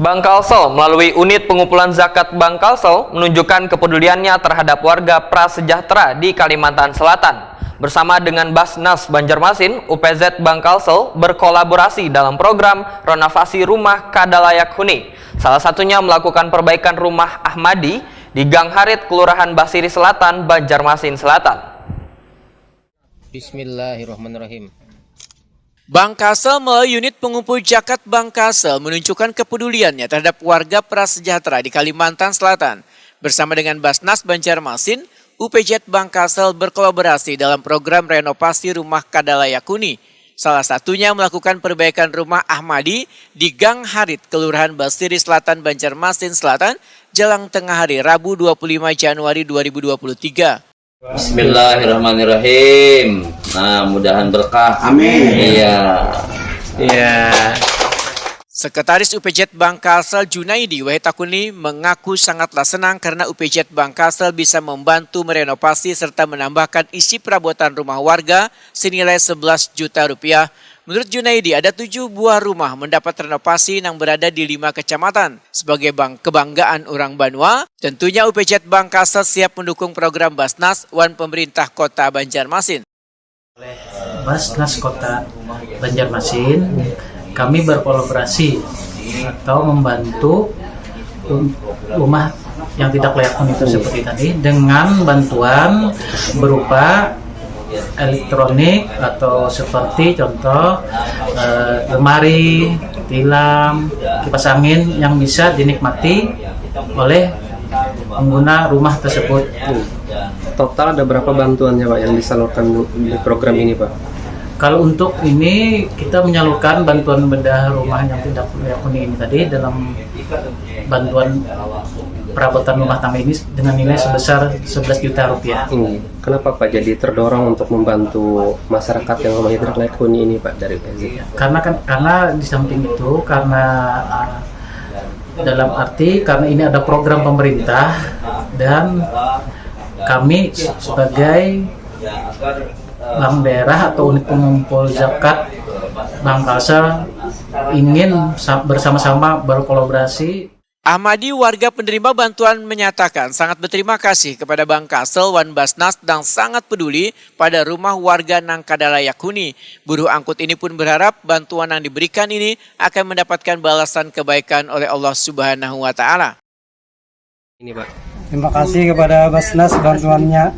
Bank Kalsel melalui unit pengumpulan zakat Bank Kalsel menunjukkan kepeduliannya terhadap warga prasejahtera di Kalimantan Selatan. Bersama dengan Basnas Banjarmasin, UPZ Bank Kalsel berkolaborasi dalam program renovasi rumah kadalayak huni. Salah satunya melakukan perbaikan rumah Ahmadi di Gang Harit, Kelurahan Basiri Selatan, Banjarmasin Selatan. Bismillahirrahmanirrahim. Bank Kalsel melalui unit pengumpul zakat Bank Kalsel menunjukkan kepeduliannya terhadap warga prasejahtera di Kalimantan Selatan. Bersama dengan Basnas Banjarmasin, UPZ Bank Kalsel berkolaborasi dalam program renovasi rumah kadalayak huni. Salah satunya melakukan perbaikan rumah Ahmadi di Gang Harit, Kelurahan Basiri Selatan, Banjarmasin Selatan, jelang tengah hari Rabu 25 Januari 2023. Bismillahirrahmanirrahim. Nah, mudahan berkah. Amin. Iya. Sekretaris UPZ Bank Kalsel Junaidi Wahitakuni mengaku sangatlah senang karena UPZ Bank Kalsel bisa membantu merenovasi serta menambahkan isi perabotan rumah warga senilai 11 juta rupiah. Menurut Junaidi, ada 7 buah rumah mendapat renovasi yang berada di 5 kecamatan. Sebagai kebanggaan orang Banua, tentunya UPZ Bank Kalsel siap mendukung program Basnas Wan pemerintah Kota Banjarmasin. Oleh Basnas Kota Banjarmasin, kami berkolaborasi atau membantu rumah yang tidak layak huni seperti tadi dengan bantuan berupa elektronik atau seperti contoh lemari, tilam, kipas angin yang bisa dinikmati oleh pengguna rumah tersebut. Total ada berapa bantuannya Pak yang disalurkan di program ini Pak? Kalau untuk ini kita menyalurkan bantuan bedah rumah yang tidak layak huni ini tadi dalam bantuan perabotan rumah tangga ini dengan nilai sebesar 11 juta rupiah. Kenapa Pak jadi terdorong untuk membantu masyarakat yang rumahnya tidak layak huni ini Pak dari PZ? Karena di samping itu dalam arti karena ini ada program pemerintah dan kami sebagai bank daerah atau unit pengumpul zakat Bank Kalsel ingin bersama-sama berkolaborasi. Ahmadi, warga penerima bantuan, menyatakan sangat berterima kasih kepada Bank Kalsel Wan Basnas dan sangat peduli pada rumah warga nang kadalayak huni. Buruh angkut ini pun berharap bantuan yang diberikan ini akan mendapatkan balasan kebaikan oleh Allah Subhanahu wa Ta'ala. Ini Pak. Terima kasih kepada Basnas bantuannya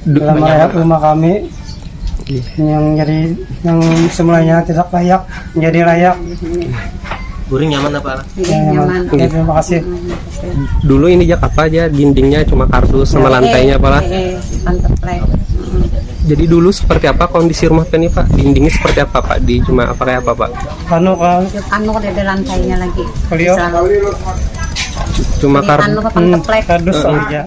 dalam merawat rumah kami yang semulanya tidak layak menjadi layak. Guring nyaman apa? Nyaman. Terima kasih. Dulu ini apa aja, dindingnya cuma kardus sama lantainya Pak lah. Jadi dulu seperti apa kondisi rumah ini Pak? Dindingnya seperti apa Pak? Cuma apa kayak apa Pak? Anu ada lantainya lagi. Beliau Cuma kardus saja.